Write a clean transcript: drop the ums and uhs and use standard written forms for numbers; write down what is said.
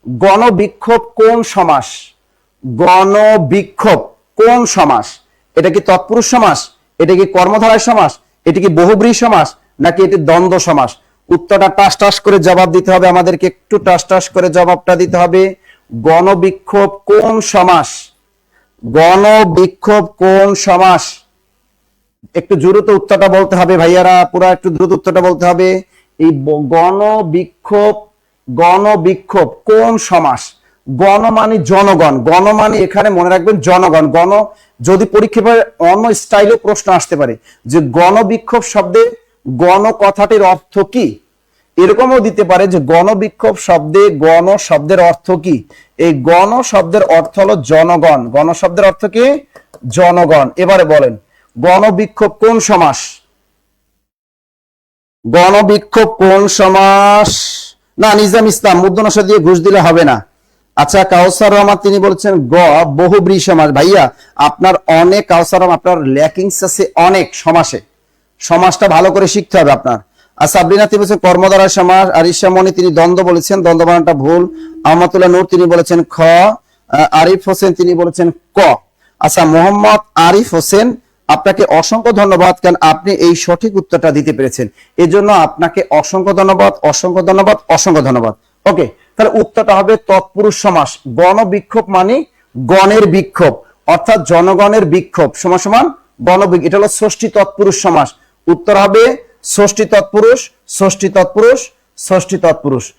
গণবিক্ষোভ কোন সমাস? গণবিক্ষোভ কোন সমাস? এটা কি তৎপুরুষ সমাস, এটা কি কর্মধারয় সমাস, এটা কি বহুব্রীহি সমাস, নাকি এটি দ্বন্দ্ব সমাস? উত্তরটা টাস টাস করে জবাব দিতে হবে, আমাদেরকে একটু টাস টাস করে জবাবটা দিতে হবে। গণবিক্ষোভ কোন সমাস? গণবিক্ষোভ কোন সমাস? একটু দ্রুত উত্তরটা বলতে হবে ভাইয়ারা, পুরা একটু দ্রুত উত্তরটা বলতে হবে। এই গণবিক্ষোভ, গণবিক্ষোভ কোন সমাস? গণ মানে জনগণ, গণ মানে এখানে মনে রাখবেন জনগণ। গণ যদি পরীক্ষায় অন্য স্টাইলে প্রশ্ন আসতে পারে যে গণবিক্ষোভ শব্দে গণ কথাটির অর্থ কি, এরকমও দিতে পারে যে গণবিক্ষোভ শব্দে গণ শব্দের অর্থ কি। এই গণ শব্দের অর্থ হলো জনগণ, গণ শব্দের অর্থ কি? জনগণ। এবারে বলেন গণবিক্ষোভ কোন সমাস? গণবিক্ষোভ কোন সমাস? না, নিজাম ইসলাম মূর্ধন্য দিয়ে ঘুষ দিলে হবে না। আচ্ছা, কাউসার রহমান তিনি বলছেন গ বহুব্রীহি সমাস। ভাইয়া আপনার অনেক, কাউসার রহমান আপনার ল্যাকিংস আছে অনেক সমাসে, সমাসটা ভালো করে শিখতে হবে আপনার। আর সাবরিনা তিনি বলছেন কর্মধারয় সমাস। আর ঈশামণি তিনি দ্বন্দ্ব বলেছেন, দ্বন্দ্ব বানানটা ভুল। আহমদুল্লাহ নূর তিনি বলেছেন খ। আরিফ হোসেন তিনি বলেছেন ক। আচ্ছা, মোহাম্মদ আরিফ হোসেন আপনাকে অসংখ্য ধন্যবাদ, কারণ আপনি এই সঠিক উত্তরটা দিতে পেরেছেন, এজন্য আপনাকে অসংখ্য ধন্যবাদ, অসংখ্য ধন্যবাদ, অসংখ্য ধন্যবাদ। ওকে, তাহলে উত্তরটা হবে তৎপুরুষ সমাস। গণবিক্ষোভ মানে গণের বিক্ষোভ, অর্থাৎ জনগণের বিক্ষোভ সমান সমান গণবিক্ষোভ, এটা হলো ষষ্ঠী তৎপুরুষ সমাস। উত্তর হবে ষষ্ঠী তৎপুরুষ, ষষ্ঠী তৎপুরুষ, ষষ্ঠী তৎপুরুষ।